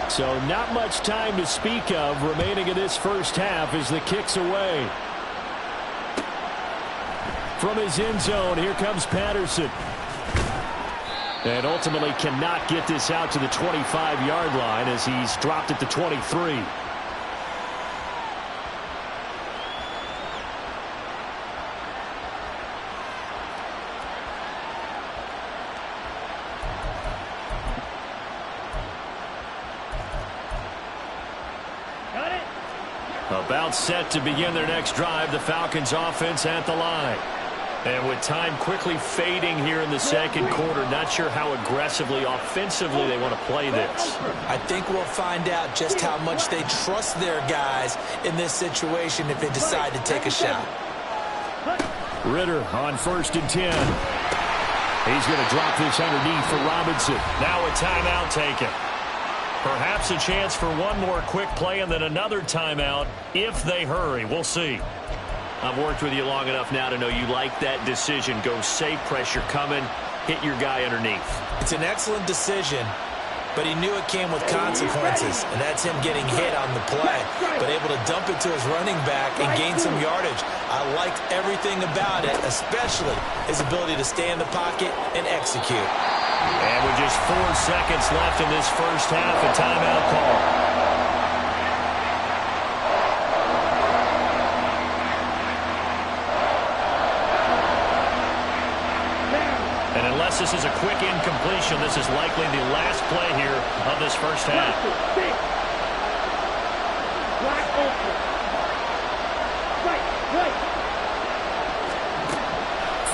So not much time to speak of remaining in this first half as the kick's away. From his end zone, here comes Patterson. And ultimately cannot get this out to the 25-yard line as he's dropped at the 23. About set to begin their next drive, the Falcons offense at the line. And with time quickly fading here in the second quarter, not sure how aggressively, offensively they want to play this. I think we'll find out just how much they trust their guys in this situation if they decide to take a shot. Ridder on 1st and 10. He's going to drop this underneath for Robinson. Now a timeout taken. Perhaps a chance for one more quick play and then another timeout if they hurry. We'll see. I've worked with you long enough now to know you like that decision. Go safe, pressure coming, hit your guy underneath. It's an excellent decision, but he knew it came with consequences, and that's him getting hit on the play, but able to dump it to his running back and gain some yardage. I liked everything about it, especially his ability to stay in the pocket and execute. And with just 4 seconds left in this first half, a timeout call. Unless this is a quick incompletion, this is likely the last play here of this first half.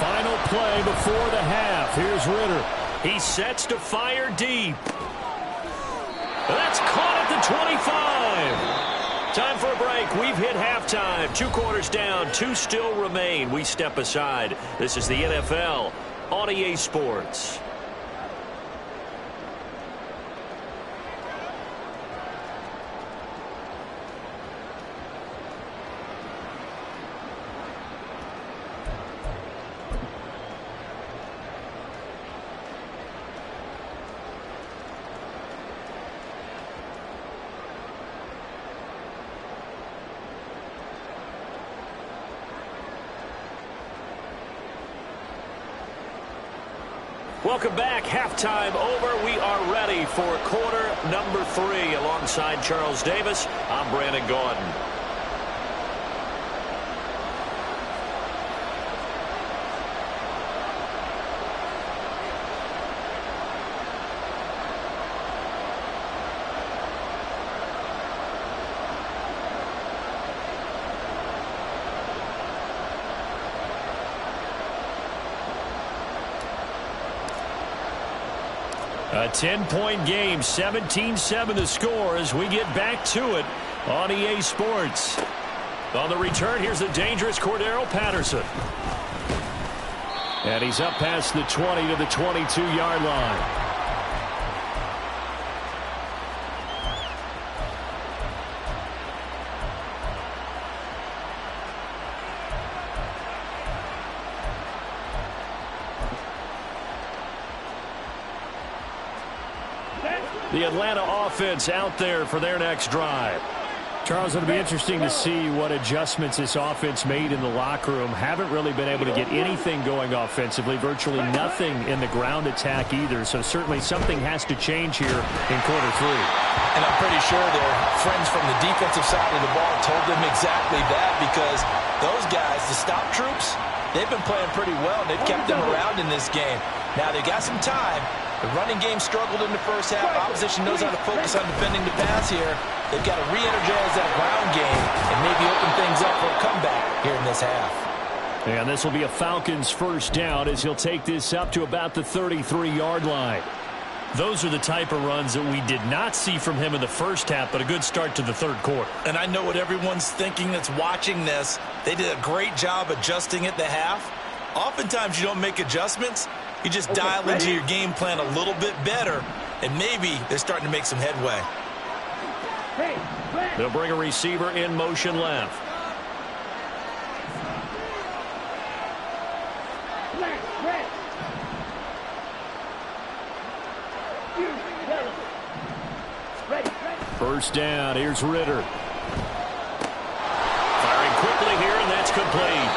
Final play before the half. Here's Ridder. He sets to fire deep. That's caught at the 25. Time for a break. We've hit halftime. 2 quarters down. 2 still remain. We step aside. This is the NFL on EA Sports. Welcome back. Halftime over. We are ready for quarter number 3. Alongside Charles Davis, I'm Brandon Gaudin. A 10-point game, 17-7 the score as we get back to it on EA Sports. On the return, here's the dangerous Cordero Patterson. And he's up past the 20 to the 22-yard line. The Atlanta offense out there for their next drive. Charles, it'll be interesting to see what adjustments this offense made in the locker room. Haven't really been able to get anything going offensively, virtually nothing in the ground attack either. So certainly something has to change here in quarter 3. And I'm pretty sure their friends from the defensive side of the ball told them exactly that, because those guys, the stop troops, they've been playing pretty well, and they've kept them around in this game. Now they got some time. The running game struggled in the first half. Opposition knows how to focus on defending the pass here. They've got to re-energize that ground game and maybe open things up for a comeback here in this half. And this will be a Falcons first down as he'll take this up to about the 33-yard line. Those are the type of runs that we did not see from him in the first half, but a good start to the third quarter. And I know what everyone's thinking that's watching this. They did a great job adjusting at the half. Oftentimes you don't make adjustments. You just dial into your game plan a little bit better, and maybe they're starting to make some headway. They'll bring a receiver in motion left. First down, here's Ritter. Firing quickly here, and that's complete.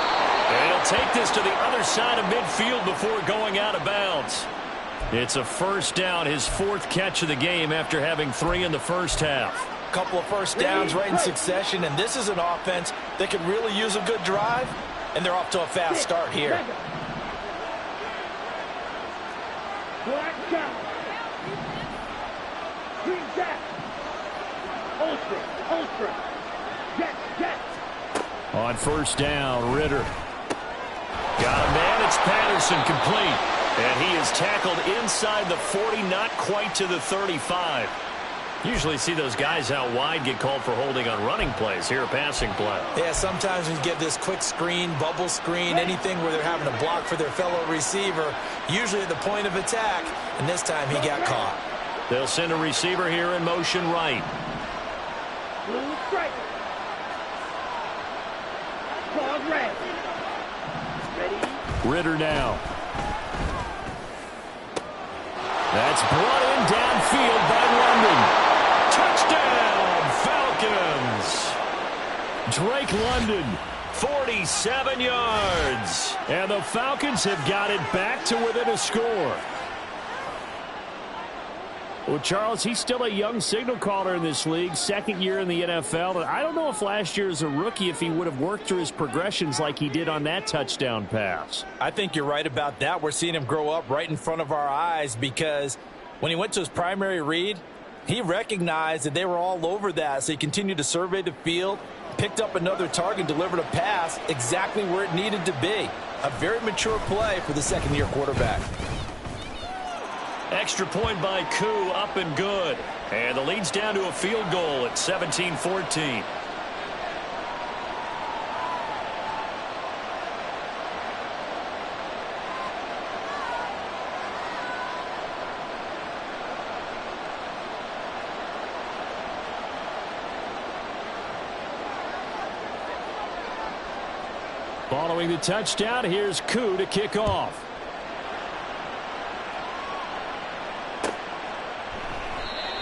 And he'll take this to the other side of midfield before going out of bounds. It's a first down, his 4th catch of the game after having 3 in the first half. Couple of first downs right in succession, and this is an offense that could really use a good drive, and they're off to a fast start here. On first down, Ritter. Got a man, it's Patterson, complete. And he is tackled inside the 40, not quite to the 35. Usually see those guys out wide get called for holding on running plays. Here a passing play. Yeah, sometimes we get this quick screen, bubble screen, anything where they're having to block for their fellow receiver, usually at the point of attack, and this time he got caught. They'll send a receiver here in motion right. Ritter now. That's brought in downfield by London. Touchdown, Falcons. Drake London, 47 yards. And the Falcons have got it back to within a score. Well, Charles, he's still a young signal caller in this league, 2nd year in the NFL. And I don't know if last year as a rookie, if he would have worked through his progressions like he did on that touchdown pass. I think you're right about that. We're seeing him grow up right in front of our eyes because when he went to his primary read, he recognized that they were all over that. So he continued to survey the field, picked up another target, delivered a pass exactly where it needed to be. A very mature play for the 2nd-year quarterback. Extra point by Koo, up and good. And the lead's down to a field goal at 17-14. Following the touchdown, here's Koo to kick off.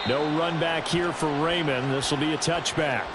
No run back here for Raymond. This will be a touchback.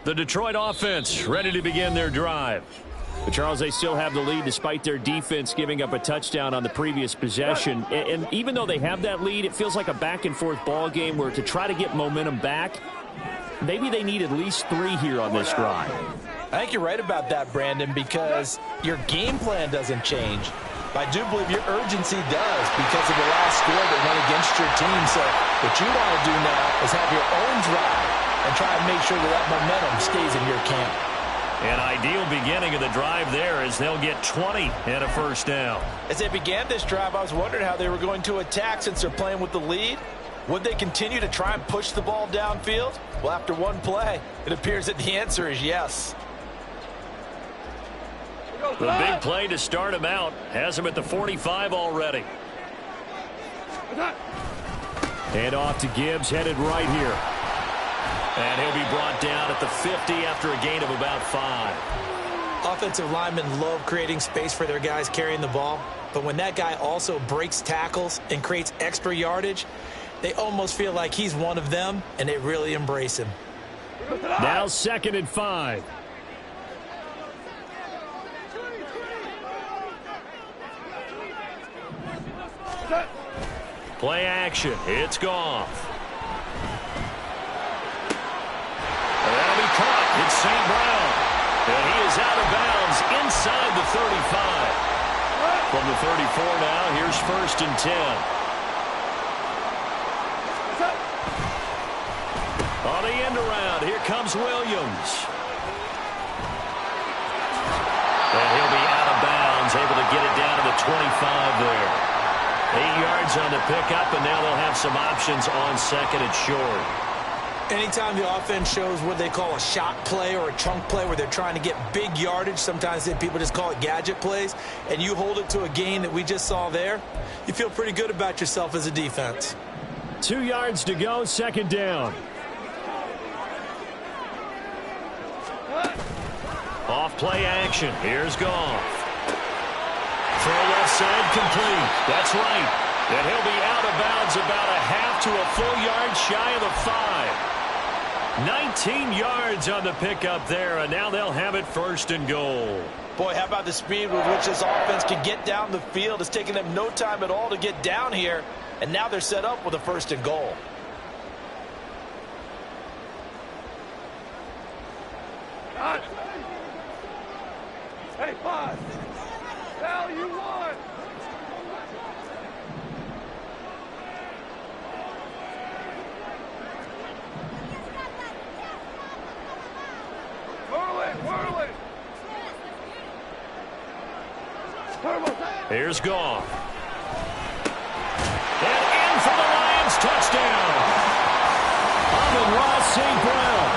The Detroit offense ready to begin their drive. But Charles, they still have the lead despite their defense giving up a touchdown on the previous possession. And even though they have that lead, it feels like a back-and-forth ball game where to try to get momentum back, maybe they need at least 3 here on this drive. I think you're right about that, Brandon, because your game plan doesn't change. I do believe your urgency does because of the last score that went against your team. So what you want to do now is have your own drive and try and make sure that momentum stays in your camp. An ideal beginning of the drive there as they'll get 20 and a first down. As they began this drive, I was wondering how they were going to attack since they're playing with the lead. Would they continue to try and push the ball downfield? Well, after one play, it appears that the answer is yes. The big play to start him out has him at the 45 already. Hand off to Gibbs, headed right here. And he'll be brought down at the 50 after a gain of about 5. Offensive linemen love creating space for their guys carrying the ball. But when that guy also breaks tackles and creates extra yardage, they almost feel like he's one of them, and they really embrace him. Now 2nd and 5. Play action. It's Goff. That'll be caught. It's St. Brown. And he is out of bounds inside the 35. From the 34 now, here's 1st and 10. On the end around, here comes Williams. 25 there. 8 yards on the pickup, and now they'll have some options on second and short. Anytime the offense shows what they call a shot play or a chunk play where they're trying to get big yardage, sometimes people just call it gadget plays, and you hold it to a gain that we just saw there, you feel pretty good about yourself as a defense. 2 yards to go, second down. Off play action. Here's Goff. Throw left side complete. That's right. And he'll be out of bounds about a half to a full yard shy of the 5. 19 yards on the pickup there, and now they'll have it first and goal. Boy, how about the speed with which this offense can get down the field? It's taken them no time at all to get down here, and now they're set up with a first and goal. Hey, boss. Hell, you won. Whirl it. Here's Goff. And in for the Lions, touchdown. Amon-Ra St. Brown,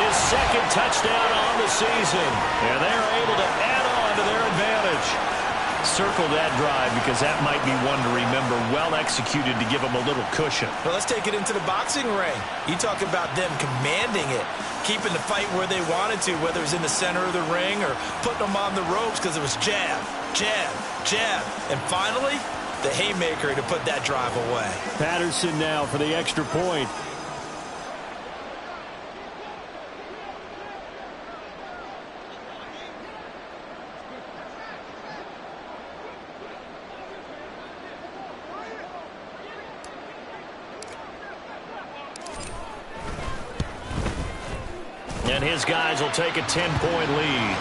his second touchdown on the season. And they're able to add on to their advantage. Circle that drive because that might be one to remember. Well executed to give them a little cushion. Well, let's take it into the boxing ring. You talk about them commanding it, keeping the fight where they wanted to, whether it was in the center of the ring or putting them on the ropes because it was jab, jab, jab. And finally, the haymaker to put that drive away. Patterson now for the extra point. And his guys will take a 10-point lead.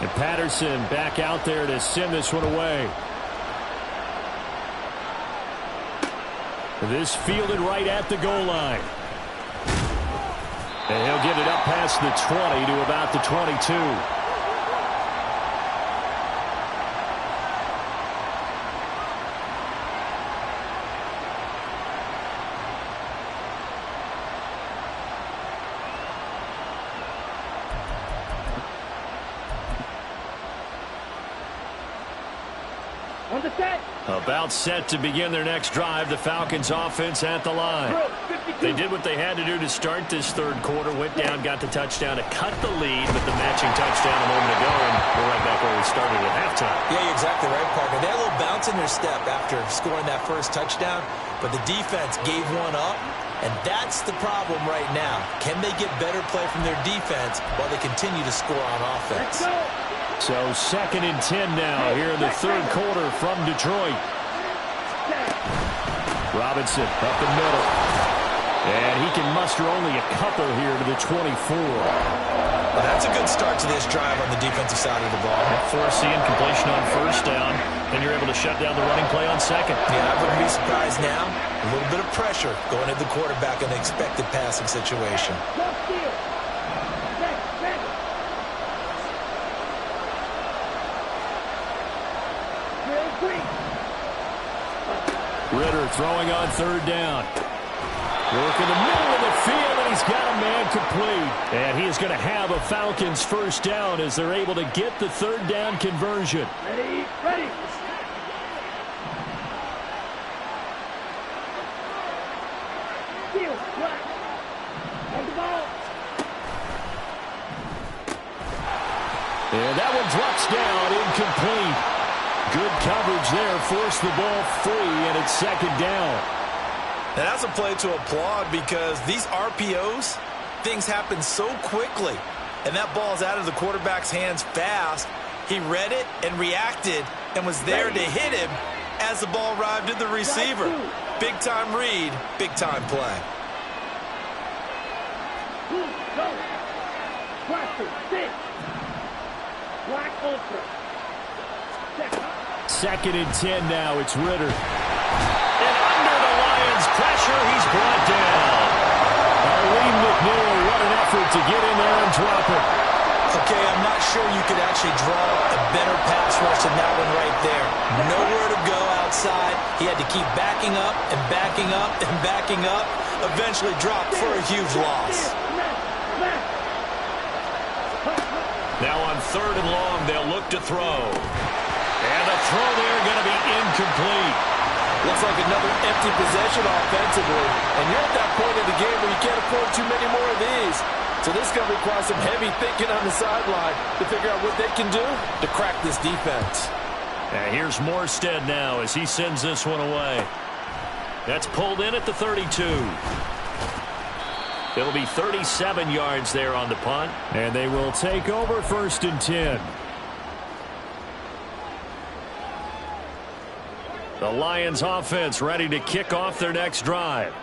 And Patterson back out there to send this one away. This fielded right at the goal line. And he'll get it up past the 20 to about the 22. On the set. About set to begin their next drive. The Falcons offense at the line. They did what they had to do to start this third quarter. Went down, got the touchdown to cut the lead, but the matching touchdown a moment ago, and we're right back where we started at halftime. Yeah, you're exactly right, Parker. They had a little bounce in their step after scoring that first touchdown, but the defense gave one up, and that's the problem right now. Can they get better play from their defense while they continue to score on offense? So 2nd and 10 now here in the third quarter from Detroit. Robinson up the middle. And he can muster only a couple here to the 24. Well, that's a good start to this drive on the defensive side of the ball. Force the incompletion on first down, and you're able to shut down the running play on second. Yeah, I wouldn't be surprised now. A little bit of pressure going at the quarterback in an expected passing situation. Ritter throwing on third down. Work in the middle of the field, and he's got a man complete. And he is going to have a Falcons first down as they're able to get the third down conversion. Ready. And that one drops down, incomplete. Good coverage there, forced the ball free, and it's second down. And that's a play to applaud because these RPOs, things happen so quickly. And that ball's out of the quarterback's hands fast. He read it and reacted and was there to hit him as the ball arrived at the receiver. Big-time read, big-time play. Faster. Sit. Black Ultra. Second and 10 now. It's Ritter. And under the Lions' pressure, he's brought down. Arlene McNeil, what an effort to get in there and drop it. Okay, I'm not sure you could actually draw a better pass rush than that one right there. Nowhere to go outside. He had to keep backing up and backing up and backing up. Eventually dropped for a huge loss. Now on 3rd and long, they'll look to throw. And the throw there going to be incomplete. Looks like another empty possession offensively. And you're at that point in the game where you can't afford too many more of these. So this is going to require some heavy thinking on the sideline to figure out what they can do to crack this defense. And here's Morstead now as he sends this one away. That's pulled in at the 32. It'll be 37 yards there on the punt. And they will take over 1st and 10. The Lions offense ready to kick off their next drive.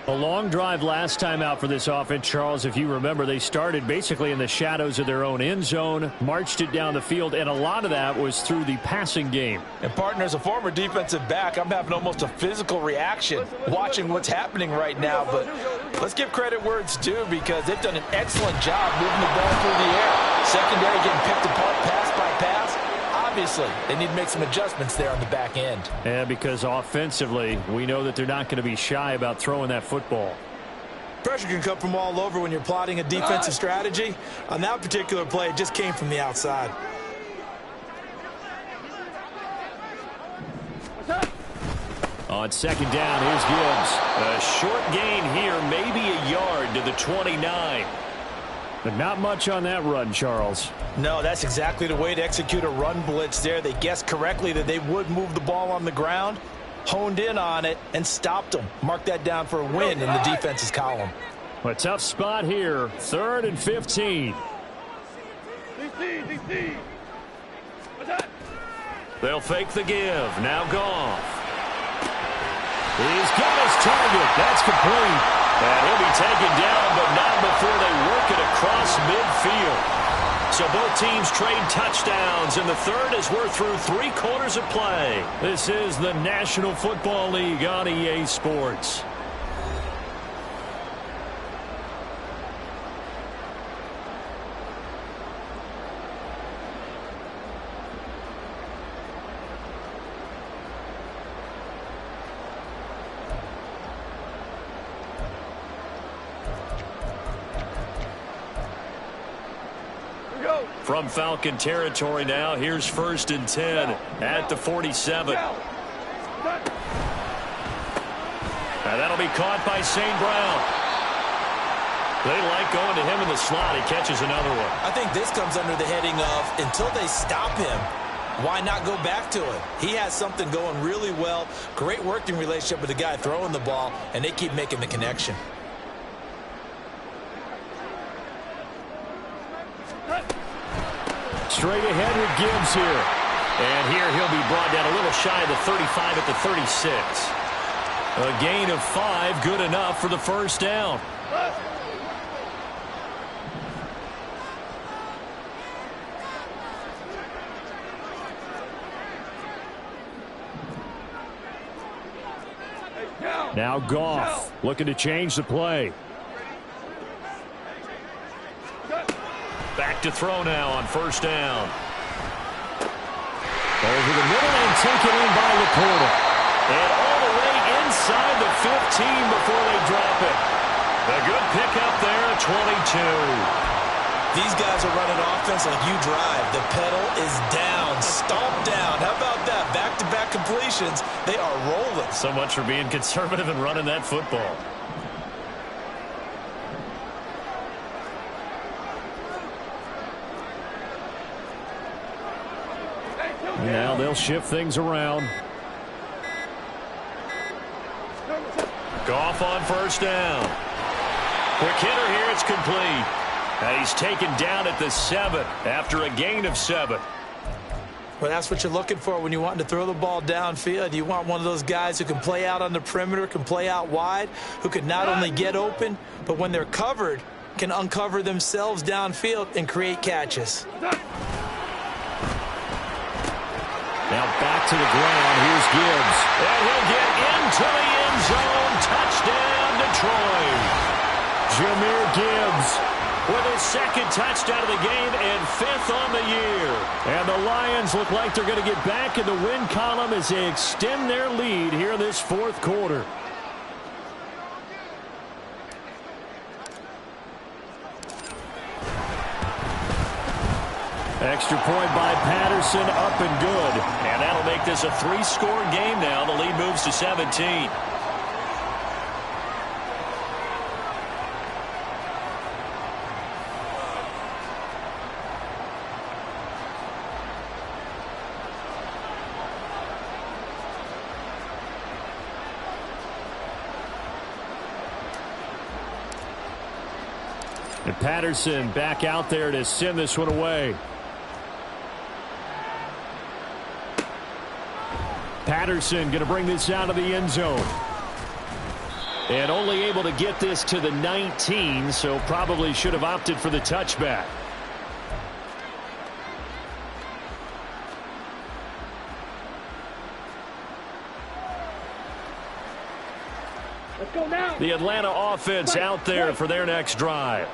A long drive last time out for this offense, Charles. If you remember, they started basically in the shadows of their own end zone, marched it down the field, and a lot of that was through the passing game. And partner, as a former defensive back, I'm having almost a physical reaction watching what's happening right now. But let's give credit where it's due because they've done an excellent job moving the ball through the air. Secondary getting picked apart pass by pass. Obviously, they need to make some adjustments there on the back end. Yeah, because offensively, we know that they're not going to be shy about throwing that football. Pressure can come from all over when you're plotting a defensive strategy. On that particular play, it just came from the outside. On 2nd down, here's Gibbs. A short gain here, maybe a yard to the 29. But not much on that run, Charles. No, that's exactly the way to execute a run blitz there. They guessed correctly that they would move the ball on the ground, honed in on it, and stopped them. Mark that down for a win in the defense's column. A tough spot here. 3rd and 15. DC. They'll fake the give. Now Goff. He's got his target. That's complete. And he'll be taken down, but not before they work it across midfield. So both teams trade touchdowns, and the third as we're through 3 quarters of play. This is the National Football League on EA Sports. From Falcon territory now, here's 1st and 10 at the 47. And that'll be caught by St. Brown. They like going to him in the slot. He catches another one. I think this comes under the heading of until they stop him, why not go back to it? He has something going really well. Great working relationship with the guy throwing the ball, and they keep making the connection. Straight ahead with Gibbs here. And here he'll be brought down a little shy of the 35 at the 36. A gain of 5, good enough for the 1st down. Now Goff looking to change the play. Back to throw now on 1st down. Over the middle and taken in by Laporta. And all the way inside the 15 before they drop it. A good pickup there at 22. These guys are running offense like you drive. The pedal is down, stomped down. How about that? Back-to-back completions. They are rolling. So much for being conservative and running that football. Now they'll shift things around. Goff on 1st down. Quick hitter here, it's complete. And he's taken down at the 7 after a gain of 7. Well, that's what you're looking for when you want to throw the ball downfield. You want one of those guys who can play out on the perimeter, can play out wide, who can not only get open, but when they're covered, can uncover themselves downfield and create catches. Now back to the ground. Here's Gibbs. And he'll get into the end zone. Touchdown, Detroit. Jahmyr Gibbs with his second touchdown of the game and 5th on the year. And the Lions look like they're going to get back in the win column as they extend their lead here in this 4th quarter. Extra point by Patterson, up and good. And that'll make this a 3-score game now. The lead moves to 17. And Patterson back out there to send this one away. Patterson going to bring this out of the end zone. And only able to get this to the 19, so probably should have opted for the touchback. Let's go now. The Atlanta offense out there for their next drive.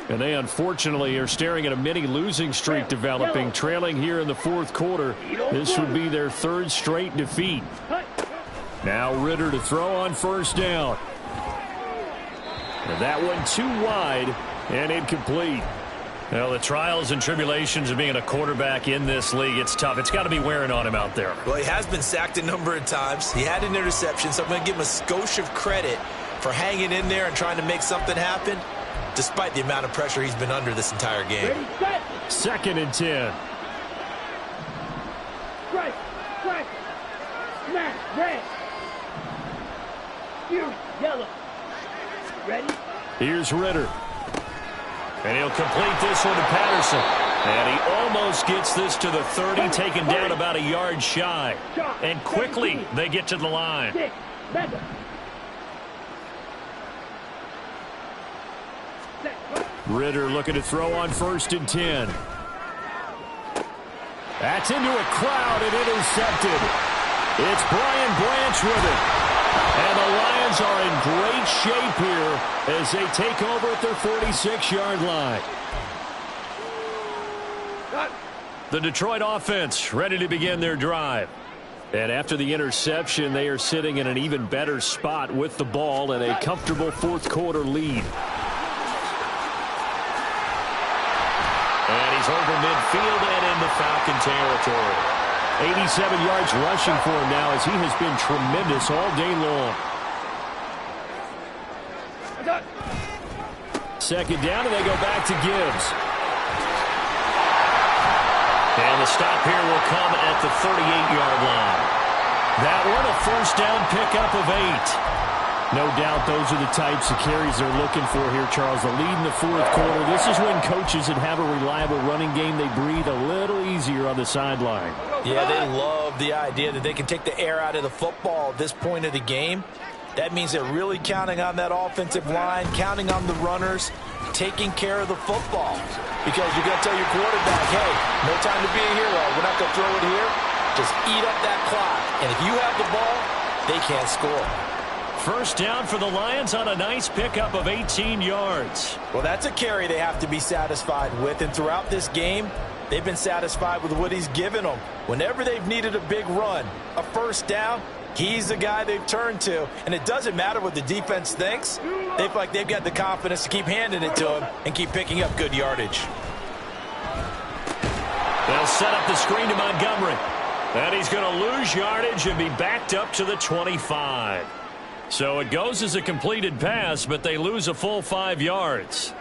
And they unfortunately are staring at a mini losing streak developing, trailing here in the 4th quarter. This would be their 3rd straight defeat. Now Ridder to throw on 1st down. And that one too wide and incomplete. Well, the trials and tribulations of being a quarterback in this league, it's tough. It's got to be wearing on him out there. Well, he has been sacked a number of times. He had an interception, so I'm going to give him a skosh of credit for hanging in there and trying to make something happen, despite the amount of pressure he's been under this entire game. Ready, set. 2nd and 10. Strike, strike. Smash, red. Here, yellow. Ready? Here's Ridder. And he'll complete this one to Patterson. And he almost gets this to the 30, taken down about a yard shy. And quickly they get to the line. 6, mega. Ridder looking to throw on 1st and 10. That's into a crowd and intercepted. It's Brian Branch with it. And the Lions are in great shape here as they take over at their 46-yard line. The Detroit offense ready to begin their drive. And after the interception, they are sitting in an even better spot with the ball and a comfortable 4th quarter lead. And he's over midfield and in the Falcon territory. 87 yards rushing for him now as he has been tremendous all day long. 2nd down, and they go back to Gibbs. And the stop here will come at the 38-yard line. That one a 1st down pickup of 8. No doubt those are the types of carries they're looking for here, Charles. The lead in the 4th quarter. This is when coaches that have a reliable running game, they breathe a little easier on the sideline. Yeah, they love the idea that they can take the air out of the football at this point of the game. That means they're really counting on that offensive line, counting on the runners, taking care of the football. Because you're going to tell your quarterback, hey, no time to be a hero. We're not going to throw it here. Just eat up that clock. And if you have the ball, they can't score. 1st down for the Lions on a nice pickup of 18 yards. Well, that's a carry they have to be satisfied with. And throughout this game, they've been satisfied with what he's given them. Whenever they've needed a big run, a 1st down, he's the guy they've turned to. And it doesn't matter what the defense thinks. They feel like they've got the confidence to keep handing it to him and keep picking up good yardage. They'll set up the screen to Montgomery. And he's going to lose yardage and be backed up to the 25. So it goes as a completed pass, but they lose a full 5 yards.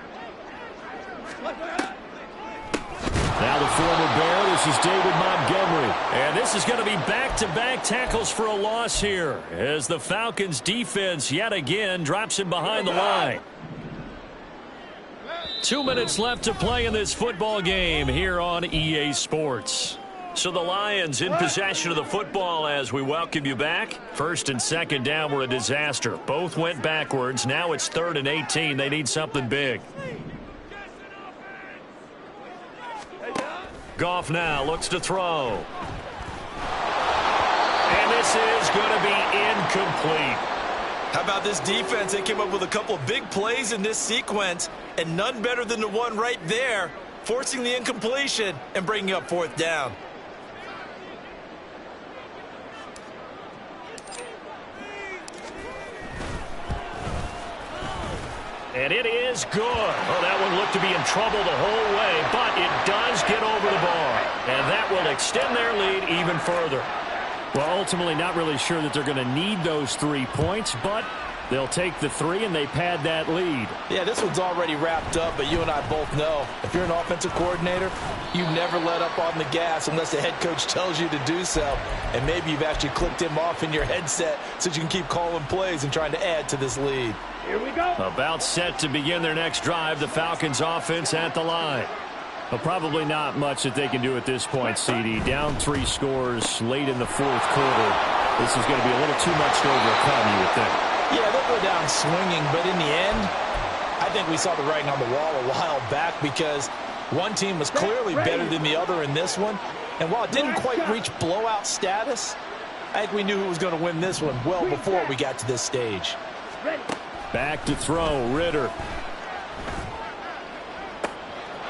Now the former Bear, this is David Montgomery. And this is going to be back-to-back tackles for a loss here as the Falcons defense yet again drops him behind the line. 2 minutes left to play in this football game here on EA Sports. So the Lions in possession of the football as we welcome you back. First and second down were a disaster. Both went backwards. Now it's 3rd and 18. They need something big. Goff now looks to throw. And this is going to be incomplete. How about this defense? They came up with a couple of big plays in this sequence, and none better than the one right there, forcing the incompletion and bringing up 4th down. And it is good. Oh, that one looked to be in trouble the whole way, but it does get over the bar. And that will extend their lead even further. Well, ultimately not really sure that they're going to need those 3 points, but they'll take the 3 and they pad that lead. Yeah, this one's already wrapped up, but you and I both know if you're an offensive coordinator, you never let up on the gas unless the head coach tells you to do so. And maybe you've actually clicked him off in your headset so you can keep calling plays and trying to add to this lead. Here we go. About set to begin their next drive, the Falcons offense at the line. But probably not much that they can do at this point, CD. Down 3 scores late in the 4th quarter. This is going to be a little too much to overcome, you would think. Yeah, they'll go down swinging, but in the end, I think we saw the writing on the wall a while back because one team was clearly better than the other in this one. And while it didn't quite reach blowout status, I think we knew who was going to win this one well before we got to this stage. Ready. Back to throw, Ritter.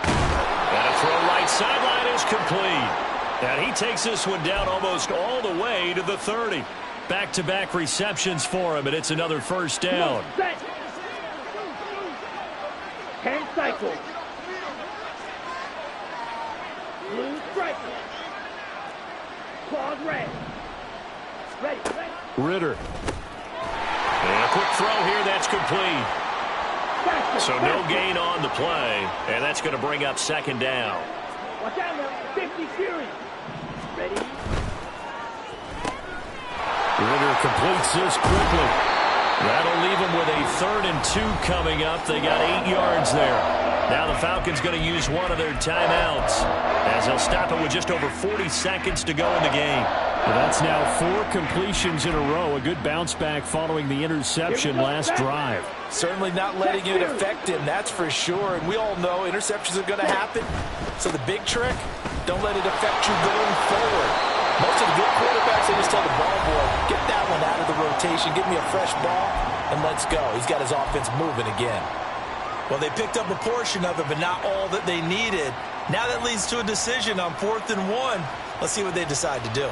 And a throw right sideline is complete. And he takes this one down almost all the way to the 30. Back-to-back receptions for him, and it's another 1st down. Set. 10 cycles. Blue striker. Claws red. Ready. Ritter. And a quick throw here, that's complete. So no gain on the play, and that's going to bring up 2nd down. Watch out now. 50 series. Ready. Ritter completes this quickly. That'll leave them with a 3rd and 2 coming up. They got 8 yards there. Now the Falcons going to use one of their timeouts as they'll stop it with just over 40 seconds to go in the game. Well, that's now 4 completions in a row. A good bounce back following the interception last drive. Certainly not letting it affect him, that's for sure. And we all know interceptions are going to happen. So the big trick, don't let it affect you going forward. Most of the good quarterbacks, they just tell the ball boy, get that one out of the rotation, give me a fresh ball, and let's go. He's got his offense moving again. Well, they picked up a portion of it, but not all that they needed. Now that leads to a decision on 4th and 1. Let's see what they decide to do.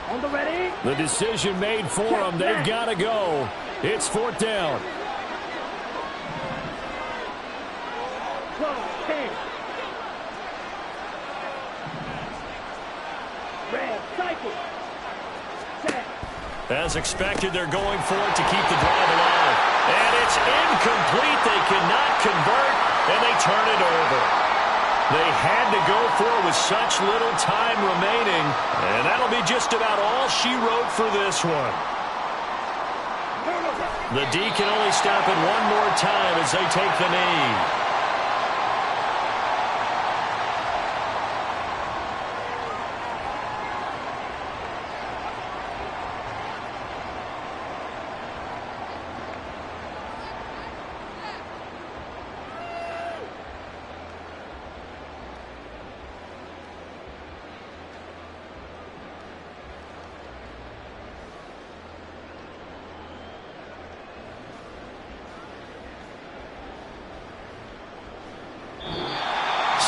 On the ready. The decision made for them. They've got to go. It's 4th down. 12, 10. Red cycle. Set. As expected, they're going for it to keep the drive alive. And it's incomplete. They cannot convert, and they turn it over. They had to go for it with such little time remaining, and that'll be just about all she wrote for this one. The D can only stop it one more time as they take the knee.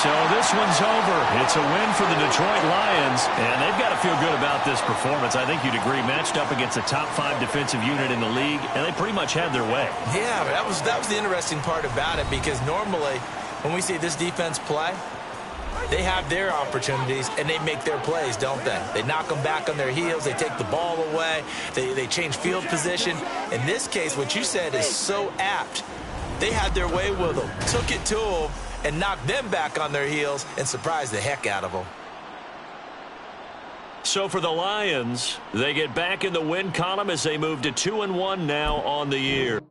So this one's over. It's a win for the Detroit Lions, and they've got to feel good about this performance. I think you'd agree, matched up against a top 5 defensive unit in the league, and they pretty much had their way. Yeah, that was the interesting part about it, because normally when we see this defense play, they have their opportunities, and they make their plays, don't they? They knock them back on their heels. They take the ball away. They change field position. In this case, what you said is so apt. They had their way with them, took it to them, and knocked them back on their heels and surprised the heck out of them. So for the Lions, they get back in the win column as they move to 2-1 now on the year.